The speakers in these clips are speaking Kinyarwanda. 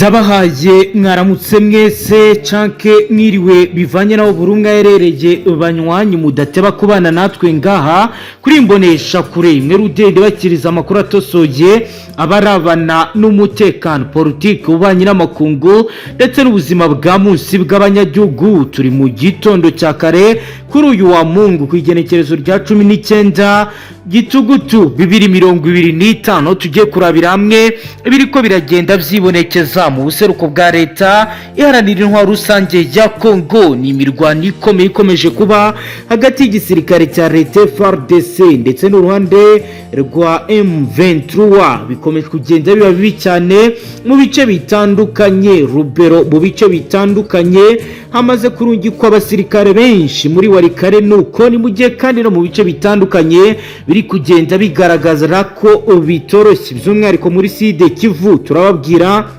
Ndabahaye mwaramutse mwese canke mwiriwe bivanye naho burunga yerereye banywanyi mudateba kubana natwe ngaha kuri imbonesha kure imwe rudende bakiriza amakuru atosoye abarabana n'umutekano politique ubanye n'amakungu ndetse n'ubuzima bwa munsi bw'abanyagihugu. Turi mu gitondo cya kare kuri uyu wa Mungu ku igenekerezo rya 19 gitugutu 2025 tugiye kurabira hamwe ibiriko biragenda vyibonekeza mu buseruko bwa leta iharanira intwaro rusange ya Kongo. Ni imirwano ikomeye ikomeje kuba hagati y'igisirikare cya leta FARDC ndetse n'uruhande rwa M23 bikomeje kugenda biba bibi cyane mu bice bitandukanye. Rubero mu bice bitandukanye hamaze kurungikwa abasirikare benshi muri warikare nuko ni mugiye kandi no mu bice bitandukanye biri kugenda bigaragaza ko bitoroshye by'umwihariko muri Sud Kivu. Turababwira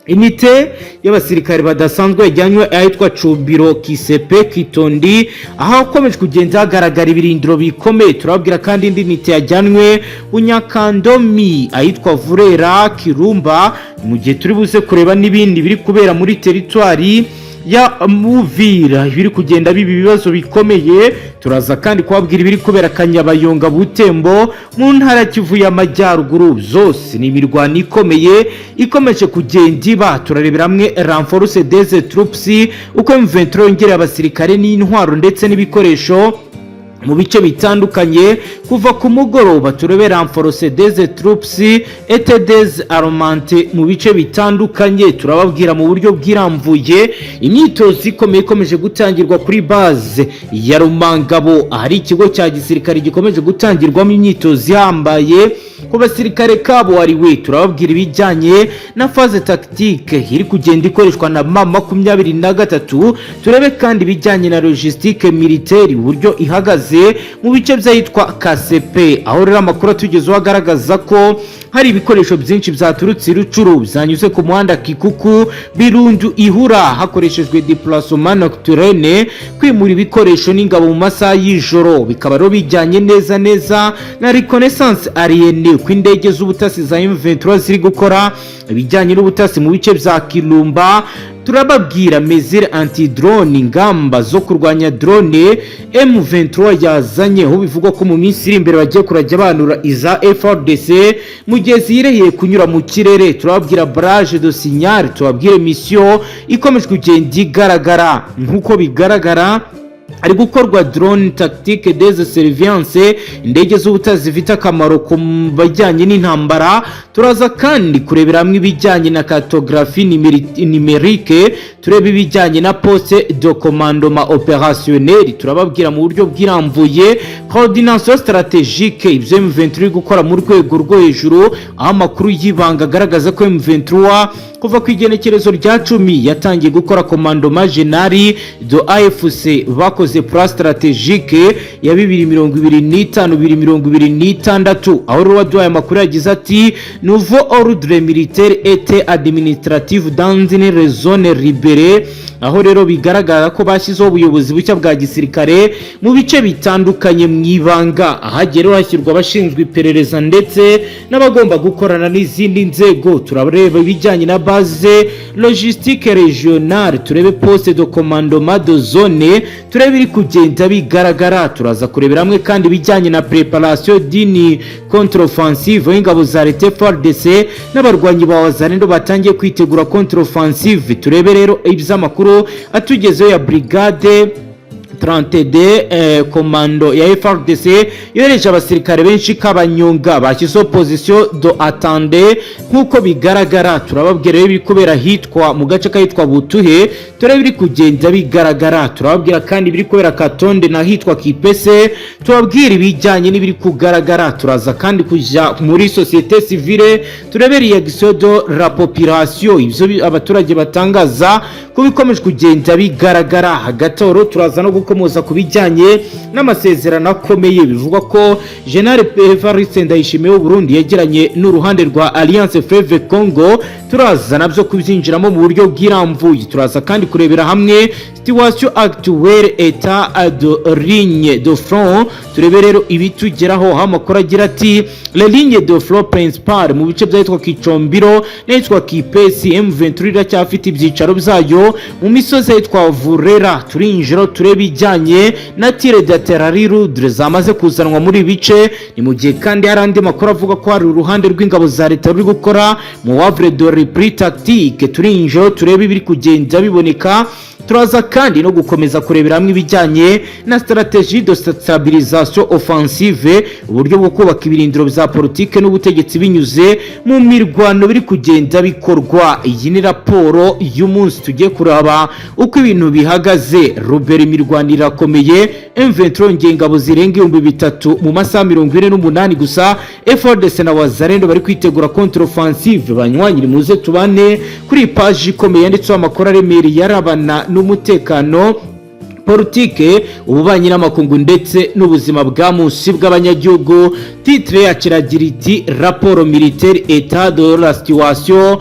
imite y'abasirikare badasanzwe yajyanywe ahitwa Cumbiro, Kisepe, Kitondi aho komeje kugenda hagaragara ibirindiro bikomeye. Turababwira kandi indi mite yajyanwe Bunyakandomi ahitwa Vurera, Kirumba, mu gihe turi buze kureba n'ibindi biri kubera muri teritwari ya Muvira biri kugenda bibi bibazo bikomeye. Turaza kandi kubabwira ibiri kubera Kanyabayonga, Butembo mu ntara Kivu y'Amajyaruguru. Zose ni imirwano ikomeye ikomeje kugenda iba. Turarebera hamwe renforce des troupes uko M23 yongereye abasirikare n'intwaro ndetse n'ibikoresho mu bice bitandukanye kuva ku mugoroba. Turebera renforce des troupes et des armements mu bice bitandukanye. Turababwira mu buryo bwiramvuye imyitozo ikomeye ikomeje gutangirwa kuri base ya Rumangabo ahari ikigo cya gisirikare gikomeje gutangirwamo imyitozo ihambaye ku basirikare kabo ariwe. Turababwira ibijyanye na phase tactique iri kugenda ikoreshwa na M23. Turebe kandi ibijyanye na logistique militaire uburyo ihagaze mu bice by'ahitwa KCP aho rero amakuru atugezeho agaragaza ko hari ibikoresho byinshi byaturutse Rucuru byanyuze ku muhanda Kikuku Birundu Ihura hakoreshejwe déplacement nocturne kwimura ibikoresho n'ingabo mu masaha y'ijoro. Bikaba rero bijyanye neza na reconnaissance aérienne ku indege z'ubutasi za M23 ziri gukora ibijyanye n'ubutasi mu bice bya Kilumba. Turababwira mesure anti-drone ingamba zo kurwanya drone M23 yazanye aho bivugwa ko mu minsi iri imbere bagiye kurajya banura iza FARDC mu gihe zireheye kunyura mu kirere. Turababwira barrage de signal, tubabwire mission ikomeje kugenda igaragara nkuko bigaragara ari gukorwa drone tactique des surveillance indege z'ubutazi zifite akamaro ku bajyanye n'intambara. Turaza kandi kurebera hamwe ibijyanye na cartographie numérique, turebe ibijyanye na poste de commandement opérationnel. Turababwira mu buryo bwiramvuye coordination stratégique ibyo M23 gukora mu rwego rwo hejuru aho amakuru y'ibanga agaragaza ko M23 kuva ku igenekerezo rya 10 yatangiye gukora commandement général de AFC bakoze plan stratégique ya 2025-2026 aho rero waduhaye amakuru yagize ati nouveau ordre militaire et administratif dans une zone libérée aho rero bigaragara ko bashyizeho ubuyobozi bushya bwa gisirikare mu bice bitandukanye mwibanga ahagera hashyirwa abashinzwe iperereza ndetse n'abagomba gukorana n'izindi nzego. Turareba ibijyanye na base logistique régionale, turebe poste de commandement de zone, turebe iri kugenda bigaragara. Turaza kurebera hamwe kandi ibijyanye na préparation d'une contre-offensive ingabo za leta FARDC n'abarwanyi ba wazalendo batangiye kwitegura contre-offensive. Turebe rero iby'amakuru atugezeho ya brigade 32 komando ya FARDC yohereje abasirikare benshi k'abanyonga bashyizeho position de attendre nkuko bigaragara. Turababwira ibiri kubera hitwa mu gace kahitwa Butuhe, turebe biri kugenda bigaragara. Turababwira kandi ibiri kubera Katonde na hitwa Kipese, tubabwira ibijyanye n'ibiri kugaragara. Turaza kandi kujya muri société civile turebe Igisoda la population ibyo abaturage batangaza ko bikomeje kugenda bigaragara. Hagati aho turaza no gukomoza ku bijyanye n'amasezerano akomeye. Bivugwa ko General Evariste Ndayishimiye w'u Burundi yegeranye n'uruhande rwa Alliance Fleuve Congo. Turaza nabyo kubyinjiramo mu buryo bw'iramvuye. Turaza kandi kurebera hamwe situation actuelle état de ligne de front. Turebe rero ibitugeraho amakuru agira ati les lignes de front principales mu bice byitwa Kicombiro n'itwa Kipesi. M23 iracyafite ibyicaro byayo mu misozi yitwa Vurera. Turinjiro turebe bijyanye na tire de terrarirudre zamaze kuzanwa muri bice. Ni mu gihe kandi hari andi makuru avuga ko hari uruhande rw'ingabo za leta ruri gukora mu wavre Dore Politique. Turinjiro turebe ibiri kugenda biboneka. Turaza kandi no gukomeza kurebera hamwe ibijyanye na stratégie de stabilisation offensive, uburyo bwo kubaka ibirindiro bya politique n'ubutegetsi binyuze mu mirwano biri kugenda bikorwa. Iyi ni raporo y'umunsi tugiye kuraba uko ibintu bihagaze. Robert imirwano irakomeye. M23 ngengabo zirenga 3000 mu masaha 48 gusa. FARDC na Wazalendo bari kwitegura contre offensive. Banywanyiri muze tubane kuri page ikomeye yanditseho amakuru aremereye yarabana n'umutekano, Politique, ububanyi n'amakungu ndetse n'ubuzima bwa munsi bw'abanyagihugu. Titre yakiragira iti rapport militaire état de la situation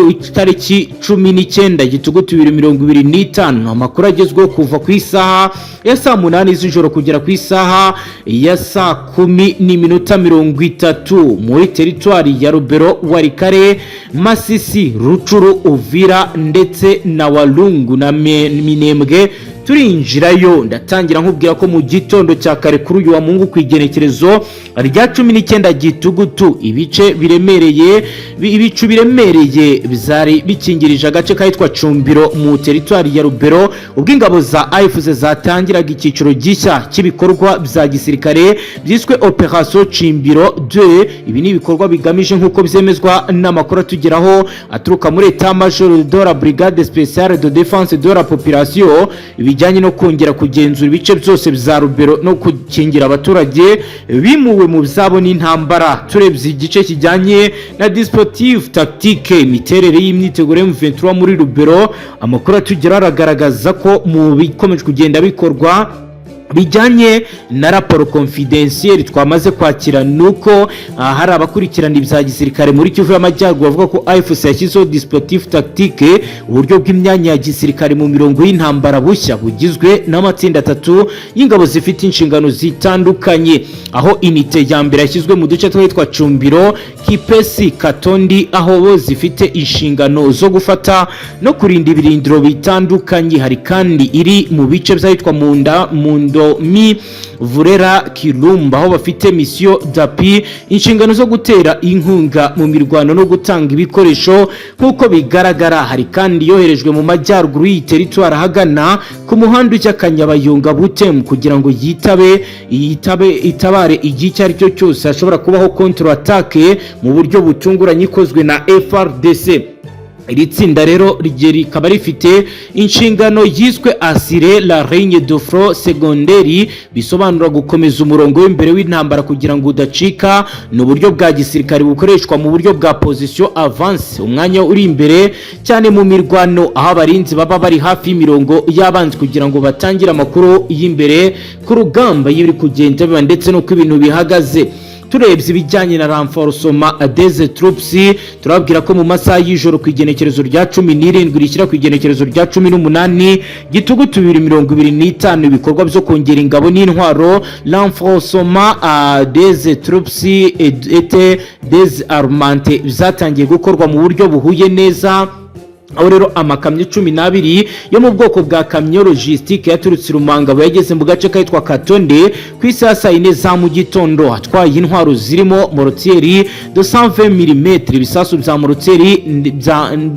itariki 19 Gitugutu 2025. Amakuru agezweho kuva ku isaha ya saa 8 z'ijoro kugera ku isaha ya saa 10:30 muri teritwari ya Rubero, Warikare, Masisi, Rucuru, Uvira ndetse na Walungu na Minembwe. Turinjirayo ndatangira nkubwira ko mu gitondo cya kare kuri uyu wa Mungu kwigenekerezo rya 19 Gitugutu ibicu biremereye bizari bikingirije agace kahitwa Cumbiro mu teritwari ya Rubero. Ubw'ingabo za AVIS zatangiraga icyiciro gishya cy'ibikorwa bya gisirikare byiswe Operation Cumbiro 2. Ibi ni ibikorwa bigamije nk'uko byemezwa n'amakuru atugeraho aturuka muri Etat Major de la Brigade Spéciale de Défense de la Population bijyanye no kongera kugenzura ibice byose bya Rubero no gukingira abaturage bimuwe mu byabo n'intambara. Turebye igice kijyanye na dispositif tactique imiterere y'imyiteguro M23 muri Rubero, amakuru atugera aragaragaza ko mu bikomeje kugenda bikorwa bijyanye na raporo confidentielle twamaze kwakira nuko hari abakurikirana ibya gisirikare muri Kivu y'Amajyaruguru bavuga ko AFC yashyizeho dispositif tactique, uburyo bw'imyanya ya gisirikare mu mirongo y'intambara bushya bugizwe n'amatsinda 3 y'ingabo zifite inshingano zitandukanye, aho unité ya mbere yashyizwe mu duce twitwa Cumbiro, Kipesi, Katondi, aho bo zifite inshingano zo gufata no kurinda ibirindiro bitandukanye. Hari kandi iri mu bice byitwa Mundo mi Vurera, Kirumba, aho bafite mission d'appui, inshingano zo gutera inkunga mu mirwano no gutanga ibikoresho nkuko bigaragara. Hari kandi yoherejwe mu majyaruguru y'iteritwari hagana ku muhanda cy'Akanyabayonga Butem kugira ngo itabare igihe cyari cyo cyose hashobora kubaho contre attaque mu buryo butunguranye ikozwe na FARDC. Iri tsinda rero rikaba rifite inshingano yiswe assurer la ligne de front secondaire, bisobanura gukomeza umurongo w'imbere w'intambara kugira ngo udacika. N'uburyo bwa gisirikare bukoreshwa mu buryo bwa position avance, umwanya uri imbere cyane mu mirwano, aho abarinzi baba bari hafi y'imirongo y'abanzi kugira ngo batangire amakuru y'imbere ku rugamba y'ibiri kugenda biba ndetse no ku ibintu bihagaze. Turebye ibijyanye na renforcement des troupes, turabwira ko mu masaha y'ijoro ku igenekerezo rya 17 rishyira ku igenekerezo rya 18 Gitugutu 2025 ibikorwa byo kongera ingabo n'intwaro renforcement des troupes et des armements byatangiye gukorwa mu buryo buhuye neza. Aho rero amakamyo 12 yo mu bwoko bwa kamyo logistique yaturutse Rumangabo yageze mu gace kahitwa Katonde ku isaha 4 za mu gitondo, atwaye intwaro zirimo mortieri de 120 mm, ibisasu bya mortieri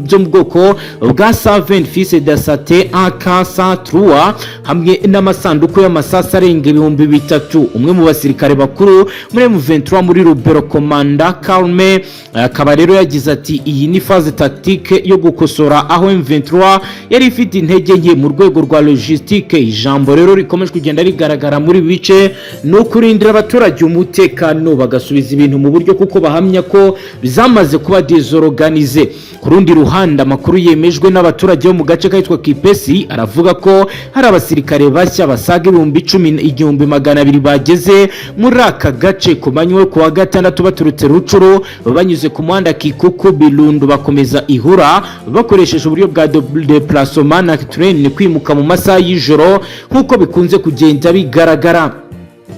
byo mu bwoko bwa 120 fils de sate AK103 hamwe n'amasanduku y'amasasa arenga 3000. Umwe mu basirikare bakuru muri M23 muri Rubero, Komanda Calme, akaba rero yagize ati iyi ni phase tactique yo gukosora gukosora aho M23 yari ifite intege nke mu rwego rwa logistique. Ijambo rero rikomeje kugenda rigaragara muri bice no kurindira abaturage umutekano bagasubiza ibintu mu buryo kuko bahamya ko bizamaze kuba désorganisé. Ku rundi ruhande amakuru yemejwe n'abaturage bo mu gace kitwa Kipesi aravuga ko hari abasirikare bashya basaga 10,200 bageze muri aka gace ku manywa ku wa gatandatu baturutse Rucuru banyuze ku muhanda Kikuku Bilundu bakomeza Ihura bakoresheje uburyo bwa déplacement na train kwimuka mu masaha y'ijoro nkuko bikunze kugenda bigaragara.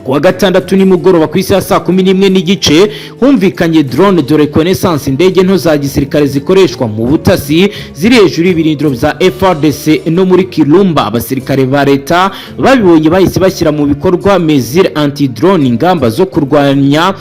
Kuwa gatandatu nimugoroba ku isaha saa 11:15 humvikanye drone de reconnaissance indege nto za gisirikare zikoreshwa mu butasi ziri hejuru y'ibirindiro bya FARDC no muri Kirumba. Abasirikare ba leta babibonye bahise bashyira mu bikorwa mesure anti drone ingamba zo kurwanya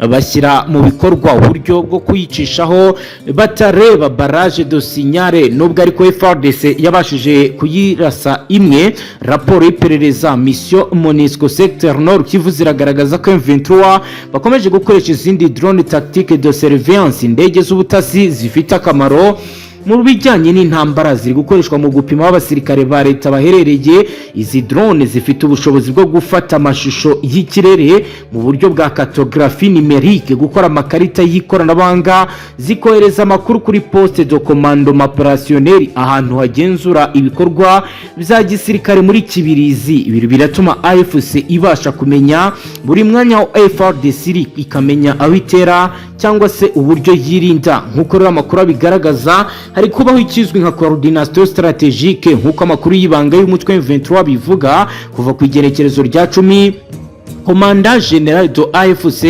bashyira mu bikorwa uburyo bwo kuyicishaho batareba barrage de signale nubwo ariko FARDC yabashije kuyirasa imwe. Raporo y'iperereza mission MONUSCO secteur nord Kivu ziragaragaza ko M23 bakomeje gukoresha izindi drone tactique de surveillance indege z'ubutasi zifite akamaro mu bijyanye n'intambara ziri gukoreshwa mu gupima abasirikare ba leta baherereye. Izi drone zifite ubushobozi bwo gufata amashusho y'ikirere mu buryo bwa cartographie numérique, gukora amakarita y'ikoranabuhanga, zikohereza amakuru kuri poste de commandement opérationnel ahantu hagenzura ibikorwa bya gisirikare muri Kibirizi. Ibi biratuma AFC ibasha kumenya buri mwanya wa FARDC ikamenya aho itera cyangwa se uburyo yirinda. Nkuko rero amakuru abigaragaza hari kubaho ikizwi nka coordination stratégique nkuko amakuru y'ibanga y'umutwe M23 bivuga kuva ku igerekerezo rya 10. Commandant General de AFC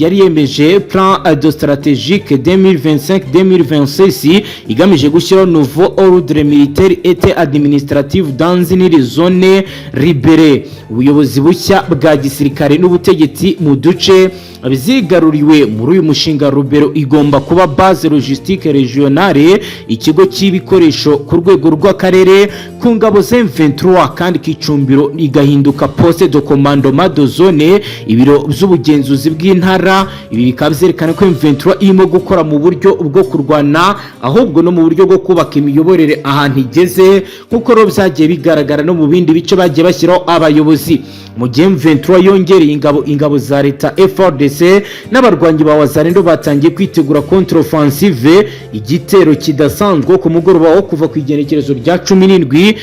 yari yemeje plan de stratégique 2025-2026 igamije gushyiraho nouveau ordre militaire et administratif dans une zone libérée. Ubuyobozi bushya bwa gisirikare n'ubutegetsi mu duce bizigaruriwe muri uyu mushinga Rubero igomba kuba base logistique régionale, ikigo cy'ibikoresho ku rwego rw'akarere ku ngabo za M23 kandi kicumbiro igahinduka poste de commandement de zone, ibiro by'ubugenzuzi bw'intara. Ibi bikaba byerekana ko M23 irimo gukora mu buryo bwo kurwana ahubwo no mu buryo bwo kubaka imiyoborere ahantu igeze nkuko ro byagiye bigaragara no mu bindi bice bagiye bashyiraho abayobozi. Mu gihe M23 yongereye ingabo za leta FARDC n'abarwanyi ba Wazalendo batangiye kwitegura contre offensive, igitero kidasanzwe ku mugoroba wo kuva ku igenekerezo rya 17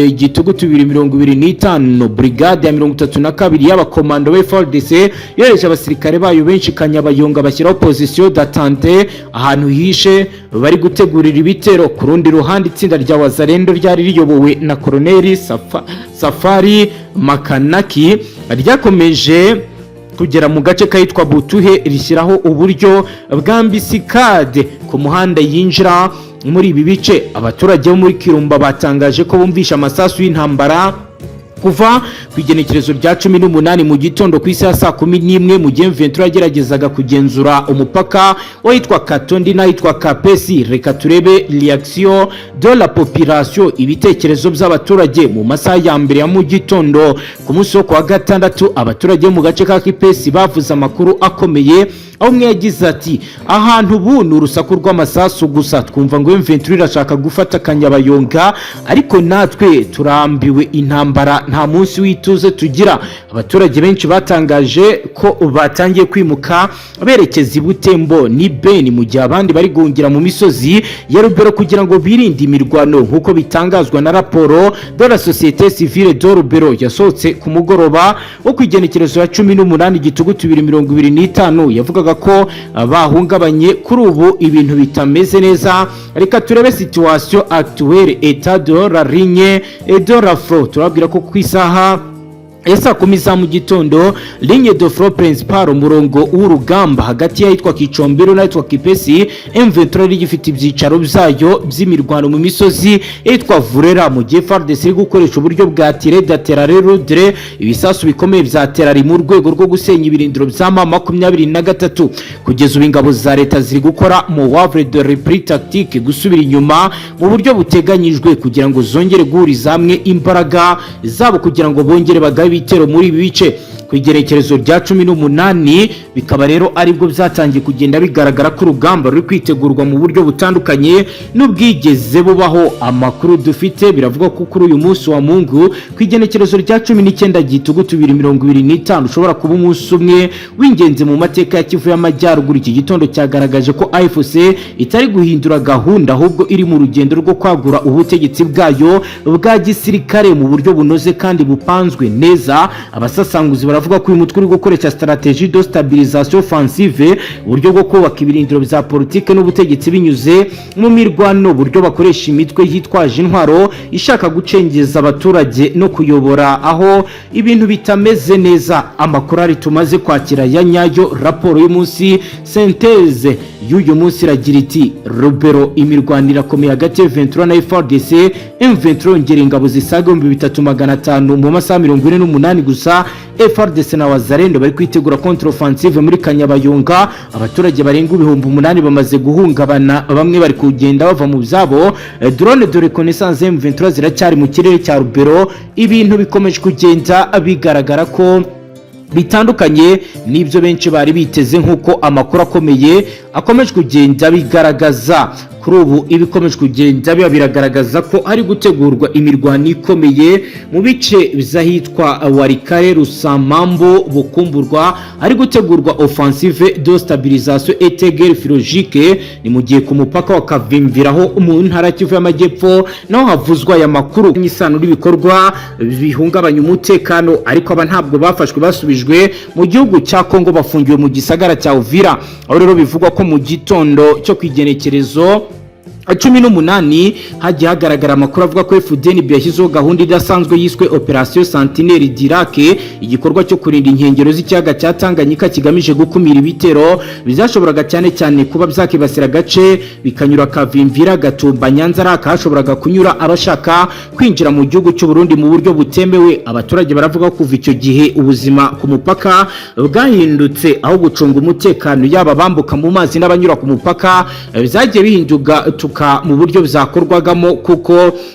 igitugutu 2025 brigade ya 32 y'abakomando ba FARDC yohereje abasirikare bayo benshi Kanyabayonga bashyiraho position d'attente ahantu hishe bari gutegurira ibitero. Ku rundi ruhande itsinda rya Wazalendo ryari riyobowe na Colonel Safari Makanaki ryakomeje kugera mu gace kayitwa Butuhe rishyiraho uburyo bw'ambisikade ku muhanda Yinjira muri ibi bice. Abaturage bo muri Kirumba batangaje ko bumvisha amasasu y'intambara kuva ku igenekerezo rya 18 mu gitondo ku isaha saa 11 mu gihe M23 yageragezaga kugenzura umupaka witwa Katondi na yitwa Kapesi. Reka turebe reaction de la population, ibitekerezo by'abaturage mu masaha ya mbere ya mu gitondo ku munsi wo kwa gatandatu. Abaturage mu gace ka Kipesi bavuze amakuru akomeye aho umwe yagize ati ahantu ubu ni urusaku rw'amasasu gusa, twumva ngo M23 irashaka gufata Kanyabayonga ariko natwe turambiwe intambara, nta munsi w'ituze tugira. Abaturage benshi batangaje ko batangiye kwimuka berekeza Butembo ni Beni mu gihe abandi bari guhungira mu misozi ya Rubero kugira ngo birinde imirwano nkuko bitangazwa na raporo de la société civile de Rubero yasohotse ku mugoroba wo kwigenekerezo ya 18 igitugutu 2025 yavugaga ko bahungabanye kuri ubu ibintu bitameze neza. Reka turebe situation actuelle état de la ligne et de la front. Turabwira ko ku isaha Esa 10 za mu gitondo ligne de front principal umurongo w'urugamba hagati y'ahitwa Kicombero n'ahitwa Kipesi M23 rigifite ibyicaro byayo by'imirwano mu misozi yitwa Vurera mu gihe FARDC iri gukoresha uburyo bwa tire daterare rudre ibisasu bikomeye bya terari mu rwego rwo gusenya ibirindiro bya M23. Kugeza ubu ingabo za leta ziri gukora mu wavre de repris tactique gusubira inyuma mu buryo buteganyijwe kugira ngo zongere guhuriza hamwe imbaraga zabo kugira ngo bongere bagabe ibitero muri ibi bice. ku igerekerezo rya 18 bikaba rero aribwo byatangiye kugenda bigaragara ko urugamba ruri kwitegurwa mu buryo butandukanye n'ubwigeze bubaho. Amakuru dufite biravuga ko kuri uyu munsi wa Mungu ku igenekerezo rya 19 Gitugutu 2025 ushobora kuba umunsi umwe w'ingenzi mu mateka ya Kivu y'Amajyaruguru. Iki gitondo cyagaragaje ko AFC itari guhindura gahunda ahubwo iri mu rugendo rwo kwagura ubutegetsi bwayo bwa gisirikare mu buryo bunoze kandi bupanzwe neza. Abasasanguzi baravuga ko uyu mutwe uri gukoresha stratégie de stabilisation offensive, uburyo bwo kubaka ibirindiro bya politique n'ubutegetsi binyuze mu mirwano, uburyo bakoresha imitwe yitwaje intwaro ishaka gucengeza abaturage no kuyobora aho ibintu bitameze neza. Amakuru ari tumaze kwakira ya nyayo, raporo y'umunsi synthèse y'uyu munsi iragira iti Rubero imirwano irakomeye hagati ya 23 na FARDC. M23 ngera ingabo zisaga 3500 mu masaha 48 gusa. FARDC na Wazalendo bari kwitegura contre offensive muri Kanyabayonga. Abaturage barenga 8,000 bamaze guhungabana, bamwe bari kugenda bava mu byabo. Drone de reconnaissance M23 ziracyari mu kirere cya Rubero. Ibintu bikomeje kugenda bigaragara ko bitandukanye n'ibyo benshi bari biteze, nk'uko amakuru akomeje kugenda bigaragaza. Kuri ubu ibikomeje kugenda biragaragaza ko ari gutegurwa imirwano ikomeye mu bice bizahitwa Warikare, Rusamambo, Bukumburwa. Ari gutegurwa offensive de stabilisation et de guerre philologique, ni mu gihe ku mupaka wa Kivumbuye mu ntara Kivu y'Amajyepfo naho havuzwa aya makuru y'isano n'ibikorwa bihungabanya umutekano, ariko aba ntabwo bafashwe basubijwe mu gihugu cya Kongo, bafungiwe mu gisagara cya Uvira. Aho rero bivugwa ko mu gitondo cyo kwigenekerezo 18 hagiye hagaragara amakuru avuga ko FDN yashyizeho gahunda idasanzwe yiswe Operation Sentinelle d'Irake, igikorwa cyo kurinda inkengero z'ikiyaga cya Tanganyika kigamije gukumira ibitero bizashoboraga cyane kuba byakibasira gace bikanyura Kavimvira, Gatumba, Nyanza akashoboraga kunyura abashaka kwinjira mu gihugu cy'u Burundi mu buryo butemewe. Abaturage baravuga ko kuva icyo gihe ubuzima ku mupaka bwahindutse, aho gucunga umutekano yaba bambuka mu mazi n'abanyura ku mupaka byagiye bihinduka mu buryo byakorwagamo, kuko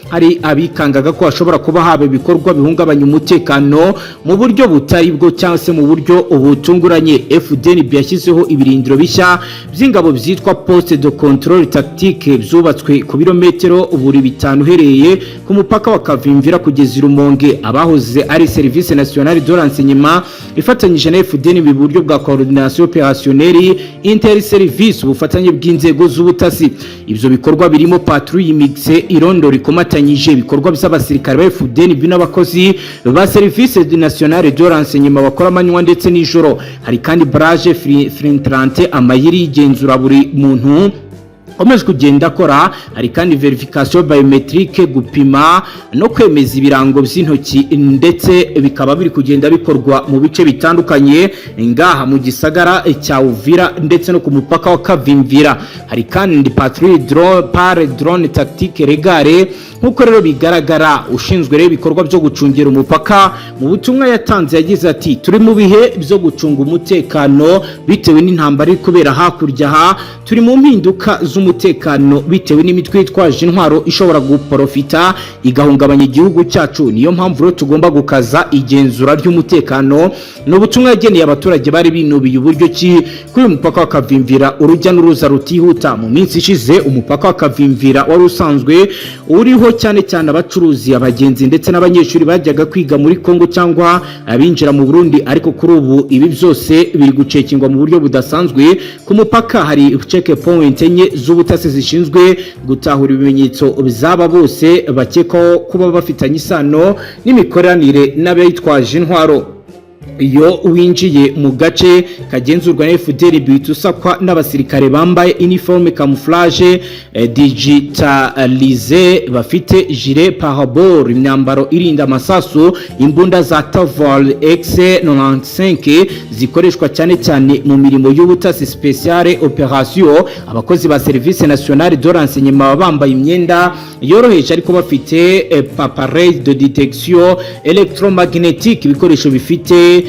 hari abikangaga ko hashobora kuba haba ibikorwa bihungabanya umutekano mu buryo butari bwo cyangwa se mu buryo ubutunguranye. FDN yashyizeho ibirindiro bishya by'ingabo byitwa poste de contrôle tactique byubatswe ku birometero buri 5 uhereye ku mupaka wa Kavimvira kugeza i Rumonge. Abahoze ari Service National de Renseignement ifatanyije na FDN mu buryo bwa coordination opérationnelle inter-service, ubufatanye bw'inzego z'ubutasi. Ibyo bikorwa birimo patrouille mixe, irondo rikomatanyije, ibikorwa by'abasirikare ba FDN n'abakozi ba Service National de Renseignement bakora amanywa ndetse n'ijoro. Hari kandi barrage filtrante, amayeri y'igenzura buri muntu omeje kugenda akora. Hari kandi verification biometrique, gupima no kwemeza ibirango by'intoki, ndetse bikaba biri kugenda bikorwa mu bice bitandukanye ngaha mu gisagara cya Uvira ndetse no ku mupaka wa Kavimvira. Hari kandi patrouille drone tactique regare, nkuko rero bigaragara ushinzwe rero ibikorwa byo gucungira umupaka mu butumwa yatanze yagize ati turi mu bihe byo gucunga umutekano bitewe n'intambara iri kubera hakurya turi mu mpinduka z'umutekano bitewe n'imitwe yitwaje intwaro ishobora guprofita igahungabanya igihugu cyacu. Niyo mpamvu rero tugomba gukaza igenzura ry'umutekano. No butumwa yageneye abaturage bari binubiye uburyo ki kuri umupaka wa Kavimvira urujya n'uruza rutihuta. Mu minsi ishize umupaka wa Kavimvira wari usanzwe uriho cyane abacuruzi, abagenzi ndetse n'abanyeshuri bajyaga kwiga muri Kongo cyangwa abinjira mu Burundi, ariko kuri ubu ibi byose biri gucekingwa mu buryo budasanzwe. Ku mupaka hari check point enye z'ubutasi zishinzwe gutahura ibimenyetso bizaba bose bakekwaho kuba bafitanye isano n'imikoranire n'abayitwaje intwaro. Iyo winjiye mu gace kagenzurwa na FDL bitusakwa n'abasirikare bambaye uniforme camouflage digitalisé, bafite gilet pare-bord, imyambaro irinda amasasu, imbunda za Taval X95 zikoreshwa cyane mu mirimo y'ubutasi spéciale opération. Abakozi ba Service National de Renseignement bambaye imyenda yoroheje ariko bafite appareil de détection électromagnétique, ibikoresho bifite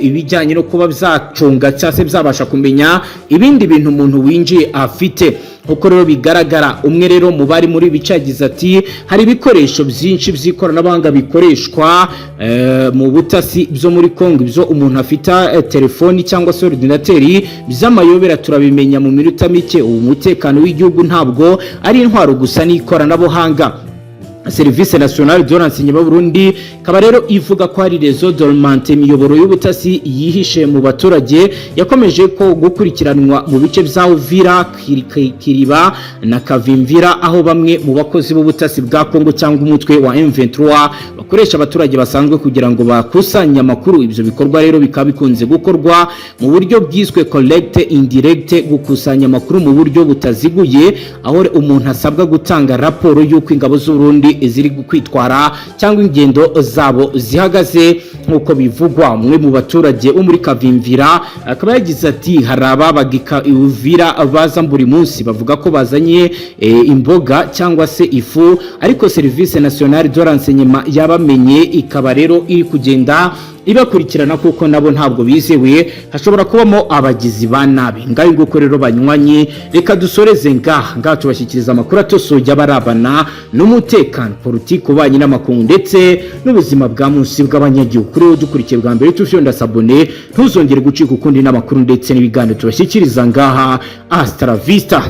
ibijyanye no kuba byacunga cyase byabasha kumenya ibindi bintu umuntu winjiye afite. uko rero bigaragara umwe rero mu bari muri bice yagize ati hari ibikoresho byinshi by'ikoranabuhanga bikoreshwa mu butasi byo muri Kongo ibyo umuntu afita telefoni cyangwa se ordinateri by'amayobera turabimenya mu minota mike. Umutekano w'igihugu ntabwo ari intwaro gusa n'ikoranabuhanga. Service nationale de renseignement Burundi kaba rero ivuga ko hari réseau dormante imiyoboro y'ubutasi yihishe mu baturage yakomeje ko gukurikiranwa mu bice bya Uvira, Kiriba na Kavimvira, aho bamwe mu bakozi b'ubutasi bwa Kongo cyangwa umutwe wa M23 bakoresha abaturage basanzwe kugira ngo bakusanye amakuru. Ibyo bikorwa rero bikaba bikunze gukorwa mu buryo bwiswe collect indirect, gukusanya amakuru mu buryo butaziguye, aho umuntu asabwa gutanga raporo y'uko ingabo z'u Burundi ziri kwitwara cyangwa ingendo zabo zihagaze nkuko bivugwa. Umwe mu baturage bo muri Kavimvira akaba yagize ati hari ababagika Uvira baza buri munsi bavuga ko bazanye imboga cyangwa se ifu, ariko Service nationale de renseignement yabamenye ikaba rero iri kugenda ibakurikirana kuko nabo ntabwo bizewe hashobora kubamo abagizi ba nabi. Ngayo nguko rero banywanyi, reka dusoreze ngaha tubashyikiriza amakuru atosoje abarabana n'umutekano, politiki, ububanyi n'amakungu ndetse n'ubuzima bwa munsi bw'abanyagihugu. Kuri dukurikiye bwa mbere tufyonda sabone ntuzongere gucika ukundi n'amakuru ndetse n'ibiganiro tubashyikiriza ngaha. Hasta la vista.